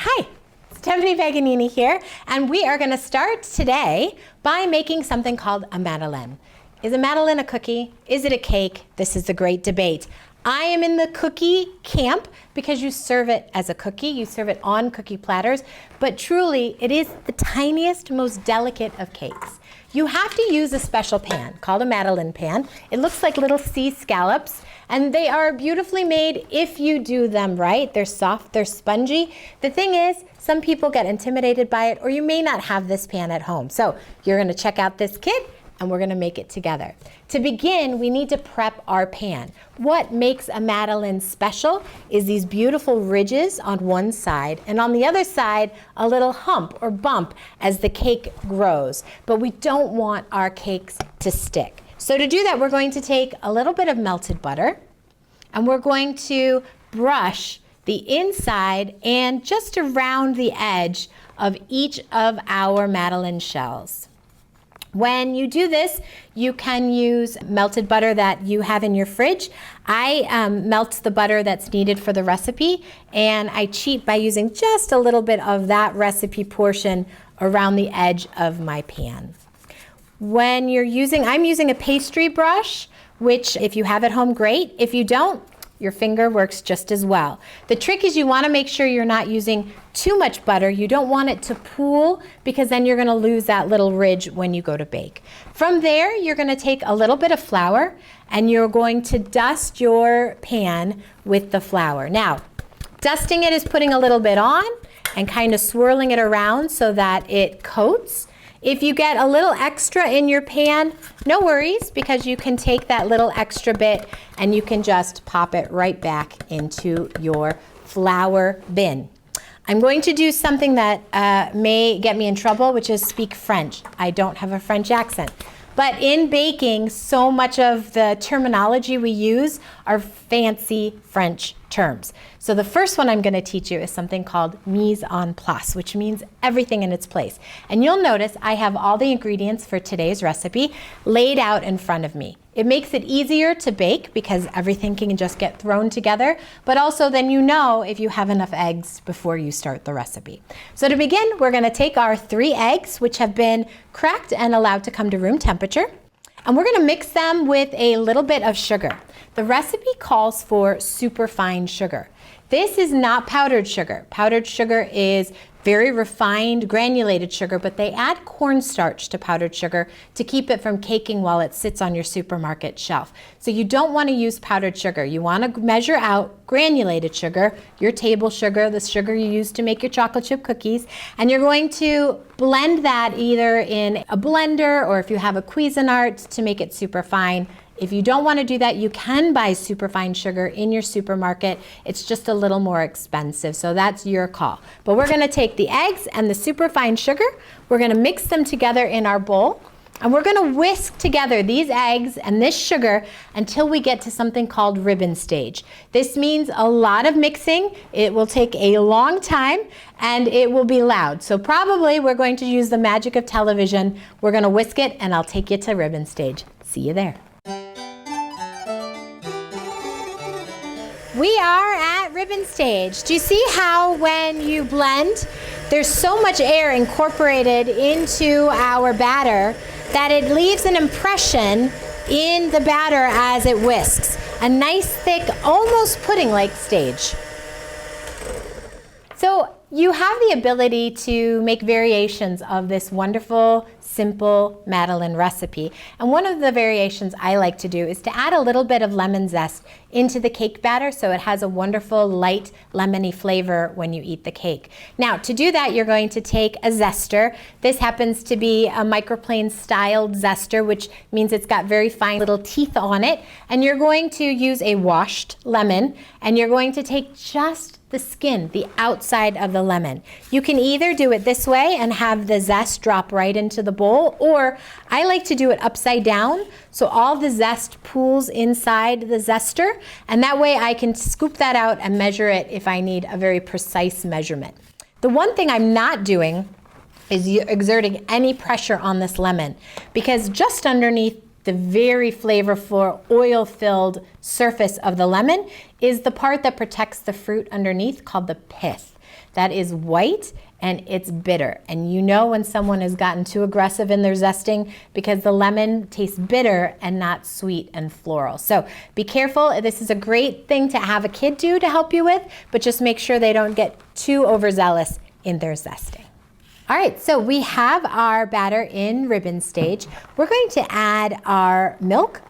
Hi, Stephanie Paganini here, and we are going to start today by making something called a Madeleine. Is a Madeleine a cookie? Is it a cake? This is the great debate. I am in the cookie camp because you serve it as a cookie, you serve it on cookie platters, but truly it is the tiniest, most delicate of cakes. You have to use a special pan called a Madeleine pan. It looks like little sea scallops, and they are beautifully made if you do them right. They're soft, they're spongy. The thing is, some people get intimidated by it, or you may not have this pan at home. So you're gonna check out this kit, and we're gonna make it together. To begin, we need to prep our pan. What makes a Madeleine special is these beautiful ridges on one side, and on the other side, a little hump or bump as the cake grows. But we don't want our cakes to stick. So to do that, we're going to take a little bit of melted butter, and we're going to brush the inside and just around the edge of each of our Madeleine shells. When you do this, you can use melted butter that you have in your fridge. I melt the butter that's needed for the recipe, and I cheat by using just a little bit of that recipe portion around the edge of my pan. When I'm using a pastry brush, which if you have at home, great. If you don't, your finger works just as well. The trick is you want to make sure you're not using too much butter. You don't want it to pool because then you're going to lose that little ridge when you go to bake. From there, you're going to take a little bit of flour and you're going to dust your pan with the flour. Now, dusting it is putting a little bit on and kind of swirling it around so that it coats. If you get a little extra in your pan, no worries, because you can take that little extra bit and you can just pop it right back into your flour bin. I'm going to do something that may get me in trouble, which is speak French. I don't have a French accent. But in baking, so much of the terminology we use are fancy French terms. So the first one I'm going to teach you is something called mise en place, which means everything in its place. And you'll notice I have all the ingredients for today's recipe laid out in front of me. It makes it easier to bake because everything can just get thrown together, but also then you know if you have enough eggs before you start the recipe. So to begin, we're going to take our 3 eggs, which have been cracked and allowed to come to room temperature, and we're going to mix them with a little bit of sugar. The recipe calls for superfine sugar. This is not powdered sugar. Powdered sugar is very refined, granulated sugar, but they add cornstarch to powdered sugar to keep it from caking while it sits on your supermarket shelf. So you don't want to use powdered sugar. You want to measure out granulated sugar, your table sugar, the sugar you use to make your chocolate chip cookies, and you're going to blend that either in a blender or if you have a Cuisinart to make it super fine. If you don't want to do that, you can buy superfine sugar in your supermarket. It's just a little more expensive, so that's your call. But we're going to take the eggs and the superfine sugar, we're going to mix them together in our bowl, and we're going to whisk together these eggs and this sugar until we get to something called ribbon stage. This means a lot of mixing. It will take a long time, and it will be loud. So probably we're going to use the magic of television. We're going to whisk it, and I'll take you to ribbon stage. See you there. We are at ribbon stage. Do you see how when you blend, there's so much air incorporated into our batter that it leaves an impression in the batter as it whisks. A nice thick, almost pudding-like stage. So you have the ability to make variations of this wonderful, simple Madeleine recipe. And one of the variations I like to do is to add a little bit of lemon zest into the cake batter so it has a wonderful, light, lemony flavor when you eat the cake. Now, to do that, you're going to take a zester. This happens to be a microplane styled zester, which means it's got very fine little teeth on it. And you're going to use a washed lemon, and you're going to take just the skin, the outside of the lemon. You can either do it this way and have the zest drop right into the bowl, or I like to do it upside down so all the zest pools inside the zester, and that way I can scoop that out and measure it if I need a very precise measurement. The one thing I'm not doing is exerting any pressure on this lemon, because just underneath the very flavorful oil-filled surface of the lemon is the part that protects the fruit underneath called the pith. that is white and it's bitter. And you know when someone has gotten too aggressive in their zesting because the lemon tastes bitter and not sweet and floral. So be careful. This is a great thing to have a kid do to help you with, but just make sure they don't get too overzealous in their zesting. All right, so we have our batter in ribbon stage. We're going to add our milk,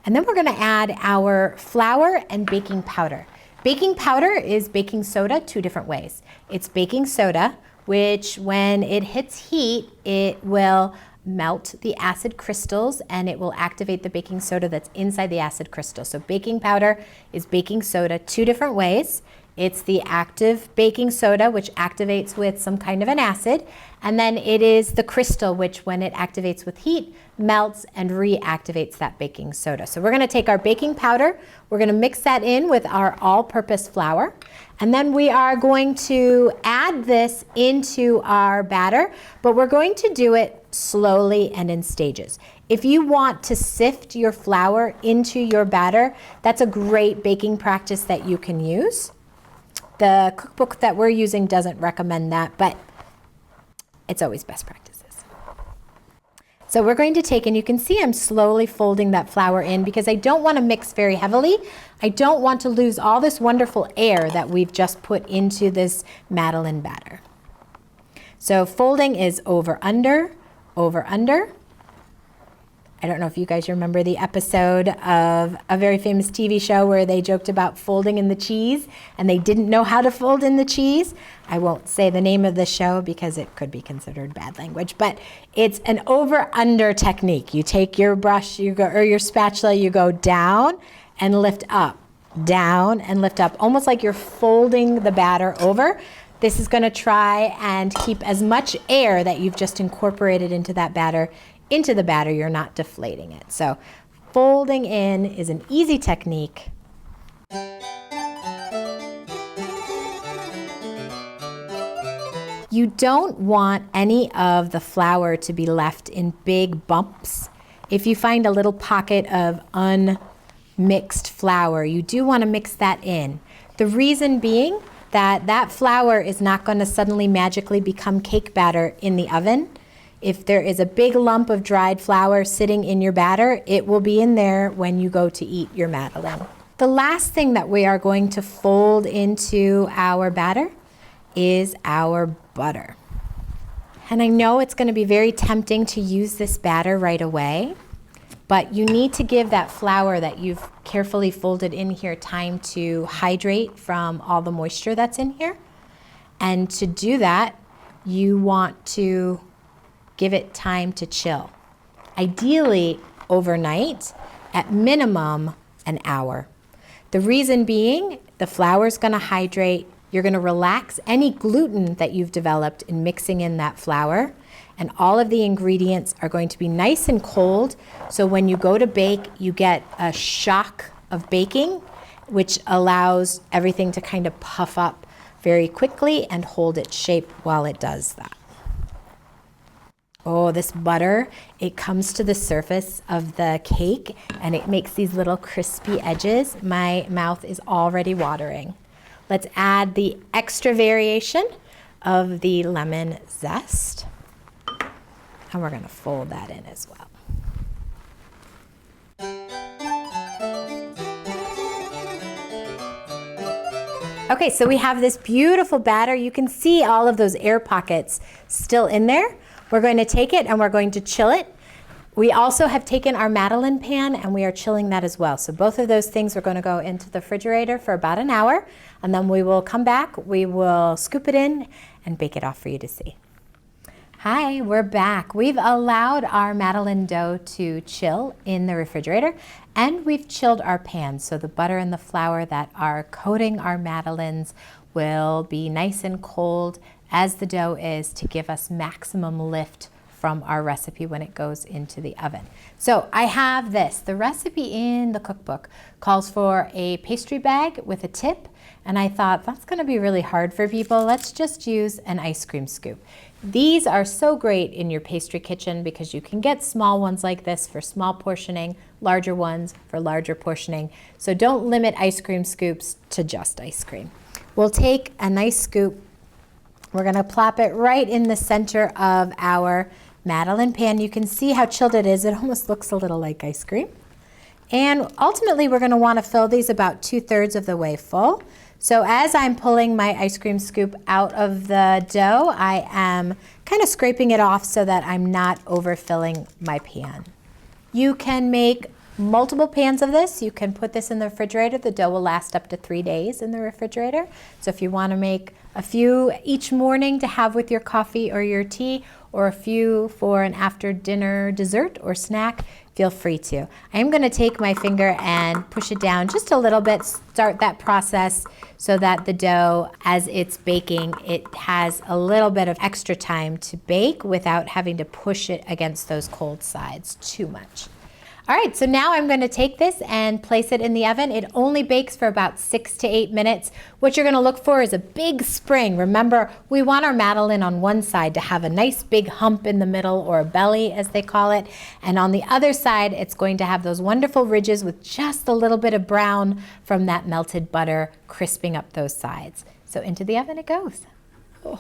and then we're going to add our flour and baking powder. Baking powder is baking soda two different ways. It's baking soda, which when it hits heat, it will melt the acid crystals and it will activate the baking soda that's inside the acid crystal. So baking powder is baking soda two different ways. It's the active baking soda, which activates with some kind of an acid, and then it is the crystal, which when it activates with heat, melts and reactivates that baking soda. So we're going to take our baking powder, we're going to mix that in with our all-purpose flour, and then we are going to add this into our batter, but we're going to do it slowly and in stages. If you want to sift your flour into your batter, that's a great baking practice that you can use. The cookbook that we're using doesn't recommend that, but it's always best practices. So we're going to take, and you can see I'm slowly folding that flour in because I don't want to mix very heavily. I don't want to lose all this wonderful air that we've just put into this Madeleine batter. So folding is over, under, over, under. I don't know if you guys remember the episode of a very famous TV show where they joked about folding in the cheese and they didn't know how to fold in the cheese. I won't say the name of the show because it could be considered bad language, but it's an over-under technique. You take your brush, or your spatula, you go down and lift up, down and lift up, almost like you're folding the batter over. This is going to try and keep as much air that you've just incorporated into that batter into the batter. You're not deflating it. So folding in is an easy technique. You don't want any of the flour to be left in big bumps. If you find a little pocket of unmixed flour, you do want to mix that in. The reason being that that flour is not going to suddenly magically become cake batter in the oven. If there is a big lump of dried flour sitting in your batter, it will be in there when you go to eat your Madeleine. The last thing that we are going to fold into our batter is our butter. And I know it's going to be very tempting to use this batter right away, but you need to give that flour that you've carefully folded in here time to hydrate from all the moisture that's in here. And to do that, you want to give it time to chill. Ideally overnight, at minimum an hour. The reason being, the flour is going to hydrate. You're going to relax any gluten that you've developed in mixing in that flour, and all of the ingredients are going to be nice and cold, so when you go to bake, you get a shock of baking, which allows everything to kind of puff up very quickly and hold its shape while it does that. Oh, this butter, it comes to the surface of the cake and it makes these little crispy edges. My mouth is already watering. Let's add the extra variation of the lemon zest. And we're going to fold that in as well. Okay, so we have this beautiful batter. You can see all of those air pockets still in there. We're going to take it and we're going to chill it. We also have taken our Madeleine pan and we are chilling that as well. So both of those things are going to go into the refrigerator for about an hour, and then we will come back, we will scoop it in and bake it off for you to see. Hi, we're back. We've allowed our Madeleine dough to chill in the refrigerator, and we've chilled our pan. So the butter and the flour that are coating our Madeleines will be nice and cold as the dough is, to give us maximum lift from our recipe when it goes into the oven. So I have this. The recipe in the cookbook calls for a pastry bag with a tip, and I thought that's going to be really hard for people. Let's just use an ice cream scoop. These are so great in your pastry kitchen because you can get small ones like this for small portioning, larger ones for larger portioning. So don't limit ice cream scoops to just ice cream. We'll take a nice scoop We're gonna plop it right in the center of our Madeleine pan. You can see how chilled it is. It almost looks a little like ice cream. And ultimately, we're gonna wanna fill these about 2/3 of the way full. So as I'm pulling my ice cream scoop out of the dough, I am kind of scraping it off so that I'm not overfilling my pan. You can make multiple pans of this. You can put this in the refrigerator. The dough will last up to 3 days in the refrigerator. So if you want to make a few each morning to have with your coffee or your tea, or a few for an after dinner dessert or snack, feel free to. I'm going to take my finger and push it down just a little bit, start that process so that the dough, as it's baking, it has a little bit of extra time to bake without having to push it against those cold sides too much. All right, so now I'm going to take this and place it in the oven. It only bakes for about 6 to 8 minutes. What you're going to look for is a big spring. Remember, we want our Madeleine on one side to have a nice big hump in the middle, or a belly as they call it. And on the other side, it's going to have those wonderful ridges with just a little bit of brown from that melted butter crisping up those sides. So into the oven it goes. Oh.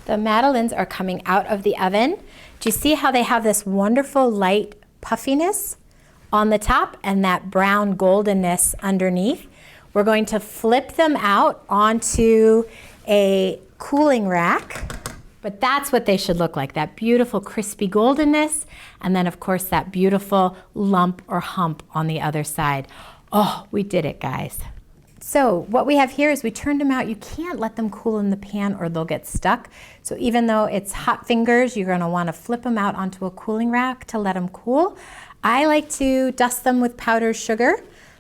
The Madeleines are coming out of the oven. Do you see how they have this wonderful light puffiness on the top and that brown goldenness underneath? We're going to flip them out onto a cooling rack, but that's what they should look like, that beautiful crispy goldenness, and then of course that beautiful lump or hump on the other side. Oh, we did it, guys. So what we have here is we turned them out. You can't let them cool in the pan or they'll get stuck. So even though it's hot fingers, you're gonna wanna flip them out onto a cooling rack to let them cool. I like to dust them with powdered sugar,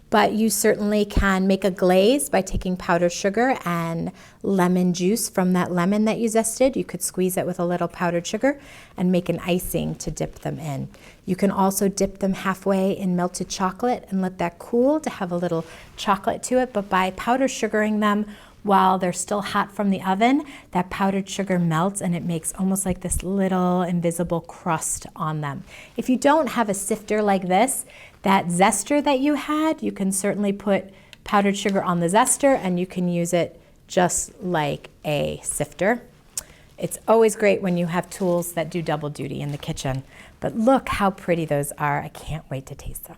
but you certainly can make a glaze by taking powdered sugar and lemon juice from that lemon that you zested. You could squeeze it with a little powdered sugar and make an icing to dip them in. You can also dip them halfway in melted chocolate and let that cool to have a little chocolate to it, but by powder sugaring them while they're still hot from the oven, that powdered sugar melts and it makes almost like this little invisible crust on them. If you don't have a sifter like this, that zester that you had, you can certainly put powdered sugar on the zester and you can use it just like a sifter. It's always great when you have tools that do double duty in the kitchen. But look how pretty those are. I can't wait to taste them.